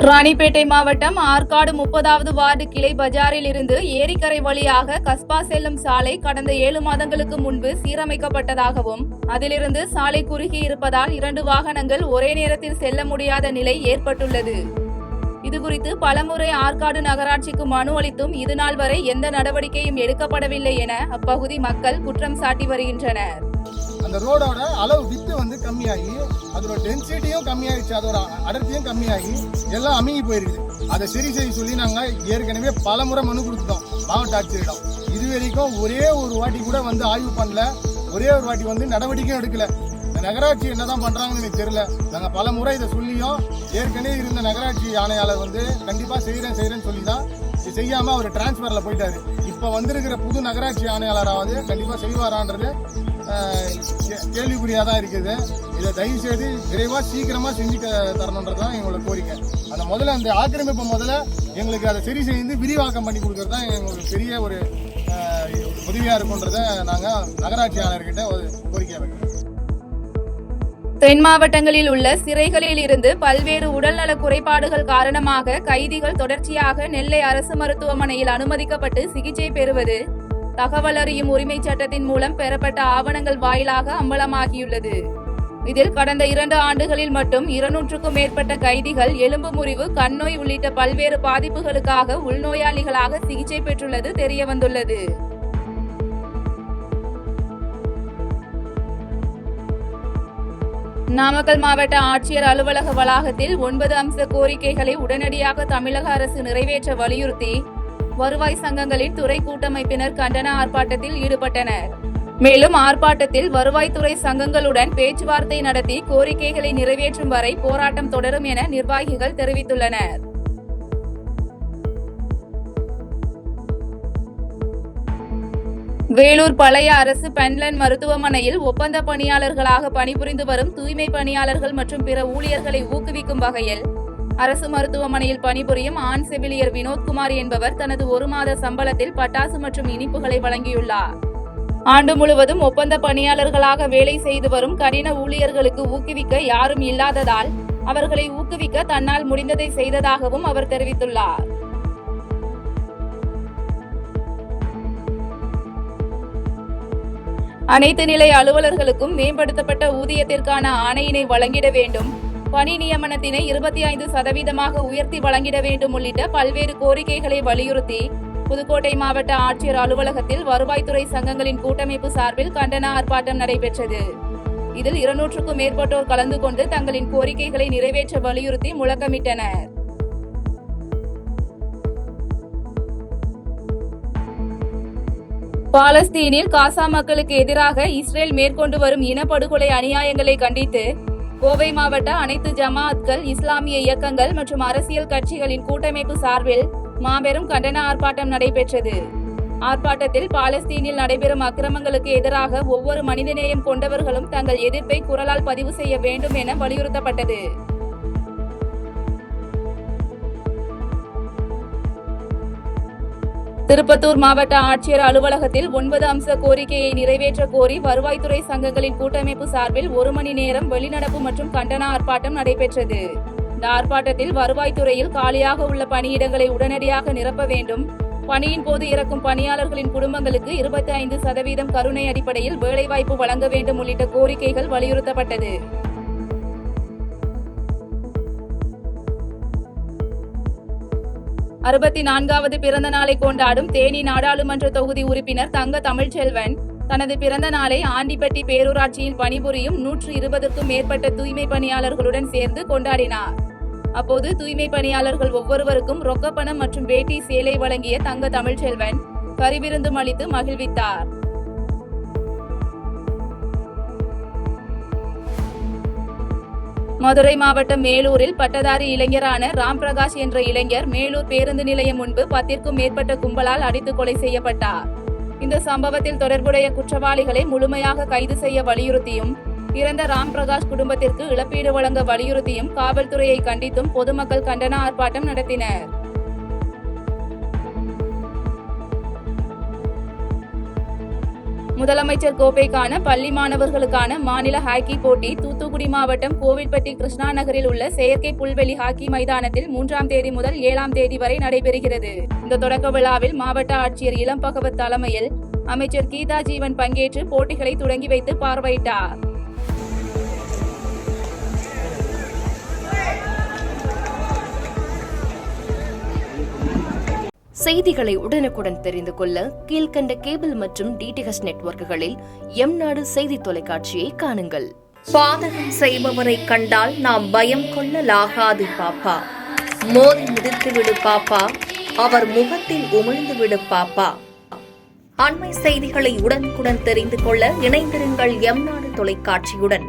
ராணிப்பேட்டை மாவட்டம் ஆற்காடு 30வது வார்டு கிளை பஜாரில் இருந்து ஏரிக்கரை வழியாக கஸ்பா செல்லும் சாலை கடந்த 7 மாதங்களுக்கு முன்பு சீரமைக்கப்பட்டதாகவும் அதிலிருந்து சாலை குறுகி இருப்பதால் 2 வாகனங்கள் ஒரே நேரத்தில் செல்ல முடியாத நிலை ஏற்பட்டுள்ளது. இதுகுறித்து பலமுறை ஆற்காடு நகராட்சிக்கு மனு அளித்தும் இதுநாள் வரை எந்த நடவடிக்கையும் எடுக்கப்படவில்லை என அப்பகுதி மக்கள் குற்றம் சாட்டி வருகின்றனர். அந்த ரோடோட அளவு வித்து கம்மியாகி அதோட டென்சிட்டியும் கம்மியாயிடுச்சு, அதோட அடர்த்தியும் கம்மியாகி எல்லாம் அமுங்கி போயிருக்குது. அதை சரி செய்ய சொல்லி நாங்கள் ஏற்கனவே பல முறை மனு கொடுத்துட்டோம் மாவட்ட ஆட்சியரிடம். இது வரைக்கும் ஒரே ஒரு வாட்டி கூட ஆய்வு பண்ணல, ஒரே ஒரு வாட்டி நடவடிக்கையும் எடுக்கல. இந்த நகராட்சி என்னதான் பண்றாங்கன்னு எனக்கு தெரியல. நாங்கள் பல முறை இதை சொல்லியும் ஏற்கனவே இருந்த நகராட்சி ஆணையாளர் கண்டிப்பா செய்யறேன்னு சொல்லி தான் இது செய்யாம அவர் டிரான்ஸ்பர்ல போயிட்டாரு. இப்ப வந்திருக்கிற புது நகராட்சி ஆணையாளராவது கண்டிப்பா செய்வாரான்றது கேள்விக்குறியா தான் இருக்குது. இதை தயவு செய்து விரைவா சீக்கிரமா செஞ்சு தரணுன்றதுதான் எங்களோட கோரிக்கை. அந்த முதல்ல அந்த ஆக்கிரமிப்பு எங்களுக்கு அதை சரி செய்து விரிவாக்கம் பண்ணி கொடுக்கறது தான் எங்களுக்கு பெரிய ஒரு உதவியா இருக்குன்றத நாங்க நகராட்சி ஆணையர்கிட்ட ஒரு கோரிக்கையா வைக்கிறோம். தென் மாவட்டங்களில் உள்ள சிறைகளில் இருந்து பல்வேறு உடல்நல குறைபாடுகள் காரணமாக கைதிகள் தொடர்ச்சியாக நெல்லை அரசு மருத்துவமனையில் அனுமதிக்கப்பட்டு சிகிச்சை பெறுவது தகவல் அறியும் உரிமை சட்டத்தின் மூலம் பெறப்பட்ட ஆவணங்கள் வாயிலாக அம்பலமாகியுள்ளது. இதில் கடந்த 2 ஆண்டுகளில் மட்டும் 200க்கும் மேற்பட்ட கைதிகள் எலும்பு முறிவு, கண்ணோய் உள்ளிட்ட பல்வேறு பாதிப்புகளுக்காக உள்நோயாளிகளாக சிகிச்சை பெற்றுள்ளது தெரியவந்துள்ளது. நாமக்கல் மாவட்ட ஆட்சியர் அலுவலக வளாகத்தில் 9 அம்ச கோரிக்கைகளை உடனடியாக தமிழக அரசு நிறைவேற்ற வலியுறுத்தி வருவாய் சங்கங்களின் துறை கூட்டமைப்பினர் கண்டன ஆர்ப்பாட்டத்தில் ஈடுபட்டனர். மேலும் ஆர்ப்பாட்டத்தில் வருவாய்த்துறை சங்கங்களுடன் பேச்சுவார்த்தை நடத்தி கோரிக்கைகளை நிறைவேற்றும் வரை போராட்டம் தொடரும் என நிர்வாகிகள் தெரிவித்துள்ளனர். வேலூர் பழைய அரசு பென்லன் மருத்துவமனையில் ஒப்பந்த பணியாளர்களாக பணிபுரிந்து வரும் தூய்மை பணியாளர்கள் மற்றும் பிற ஊழியர்களை ஊக்குவிக்கும் வகையில் அரசு மருத்துவமனையில் பணிபுரியும் ஆண் செவிலியர் வினோத்குமார் என்பவர் தனது 1 மாத சம்பளத்தில் பட்டாசு மற்றும் இனிப்புகளை வழங்கியுள்ளார். ஆண்டு முழுவதும் ஒப்பந்த பணியாளர்களாக வேலை செய்து வரும் கடின ஊழியர்களுக்கு ஊக்குவிக்க யாரும் இல்லாததால் அவர்களை ஊக்குவிக்க தன்னால் முடிந்ததை செய்ததாகவும் அவர் தெரிவித்துள்ளார். அனைத்து நிலை அலுவலர்களுக்கும் மேம்படுத்தப்பட்ட ஊதியத்திற்கான ஆணையினை வழங்கிட வேண்டும், பணி நியமனத்தினை 25% உயர்த்தி வழங்கிட வேண்டும் உள்ளிட்ட பல்வேறு கோரிக்கைகளை வலியுறுத்தி புதுக்கோட்டை மாவட்ட ஆட்சியர் அலுவலகத்தில் வருவாய்த்துறை சங்கங்களின் கூட்டமைப்பு சார்பில் கண்டன ஆர்ப்பாட்டம் நடைபெற்றது. இதில் 200க்கும் மேற்பட்டோர் கலந்து கொண்டு தங்களின் கோரிக்கைகளை நிறைவேற்ற வலியுறுத்தி முழக்கமிட்டனர். பாலஸ்தீனில் காசா மக்களுக்கு எதிராக இஸ்ரேல் மேற்கொண்டு வரும் இனப்படுகொலை அநியாயங்களை கண்டித்து கோவை மாவட்ட அனைத்து ஜமாஅத்கள், இஸ்லாமிய இயக்கங்கள் மற்றும் அரசியல் கட்சிகளின் கூட்டமைப்பு சார்பில் மாபெரும் கண்டன ஆர்ப்பாட்டம் நடைபெற்றது. ஆர்ப்பாட்டத்தில் பாலஸ்தீனில் நடைபெறும் அக்கிரமங்களுக்கு எதிராக ஒவ்வொரு மனிதநேயம் கொண்டவர்களும் தங்கள் எதிர்ப்பை குரலால் பதிவு செய்ய வேண்டும் என வலியுறுத்தப்பட்டது. திருப்பத்தூர் மாவட்ட ஆட்சியர் அலுவலகத்தில் 9 அம்ச கோரிக்கையை நிறைவேற்ற கோரி வருவாய்த்துறை சங்கங்களின் கூட்டமைப்பு சார்பில் 1 மணி நேரம் வெளிநடப்பு மற்றும் கண்டன ஆர்ப்பாட்டம் நடைபெற்றது. இந்த ஆர்ப்பாட்டத்தில் வருவாய்த்துறையில் காலியாக உள்ள பணியிடங்களை உடனடியாக நிரப்ப வேண்டும், பணியின் போது இறக்கும் பணியாளர்களின் குடும்பங்களுக்கு 25% கருணை அடிப்படையில் வேலைவாய்ப்பு வழங்க வேண்டும் உள்ளிட்ட கோரிக்கைகள் வலியுறுத்தப்பட்டது. அறுபத்தி 4வது பிறந்த நாளை கொண்டாடும் தேனி நாடாளுமன்ற தொகுதி உறுப்பினர் தங்க தமிழ்ச்செல்வன் தனது பிறந்த நாளை ஆண்டிப்பட்டி பேரூராட்சியில் பணிபுரியும் 120க்கும் மேற்பட்ட தூய்மை பணியாளர்களுடன் சேர்ந்து கொண்டாடினார். அப்போது தூய்மை பணியாளர்கள் ஒவ்வொருவருக்கும் ரொக்கப்பணம் மற்றும் வேட்டி சேலை வழங்கிய தங்க தமிழ்ச்செல்வன் கறிவிருந்தும் அளித்து மகிழ்வித்தார். மதுரை மாவட்டம் மேலூரில் பட்டதாரி இளைஞரான ராம்பிரகாஷ் என்ற இளைஞர் மேலூர் பேருந்து நிலையம் முன்பு 10க்கும் மேற்பட்ட கும்பலால் அடித்து கொலை செய்யப்பட்டார். இந்த சம்பவத்தில் தொடர்புடைய குற்றவாளிகளை முழுமையாக கைது செய்ய வலியுறுத்தியும் இறந்த ராம்பிரகாஷ் குடும்பத்திற்கு இழப்பீடு வழங்க வலியுறுத்தியும் காவல்துறையை கண்டித்தும் பொதுமக்கள் கண்டன ஆர்ப்பாட்டம் நடத்தினர். முதலமைச்சர் கோப்பைக்கான பள்ளி மாணவர்களுக்கான மாநில ஹாக்கி போட்டி தூத்துக்குடி மாவட்டம் கோவில்பட்டி கிருஷ்ணா நகரில் உள்ள செயற்கை புல்வெளி ஹாக்கி மைதானத்தில் 3ஆம் தேதி முதல் 7ஆம் தேதி வரை நடைபெறுகிறது. இந்த தொடக்க விழாவில் மாவட்ட ஆட்சியர் இளம் பகவத் தலைமையில் அமைச்சர் கீதா ஜீவன் பங்கேற்று போட்டிகளை தொடங்கி வைத்து பார்வையிட்டார். செய்திகளை உடனுக்குடன் தெரிந்து கொள்ள கீழ்கண்ட கேபிள் மற்றும் டிடிஎச் நெட்வொர்க்குகளில் எம்நாடு செய்தி தொலைக்காட்சியை காணுங்கள். பாதகம் செய்பவரை கண்டால் நாம் பயம் கொள்ளலாகாது பாப்பா. மோதி மிதித்துவிடு பாப்பா, அவர் முகத்தில் உமிழ்ந்துவிடு பாப்பா. அண்மை செய்திகளை உடனுக்குடன் தெரிந்து கொள்ள இணைந்திருங்கள் எம்நாடு தொலைக்காட்சியுடன்.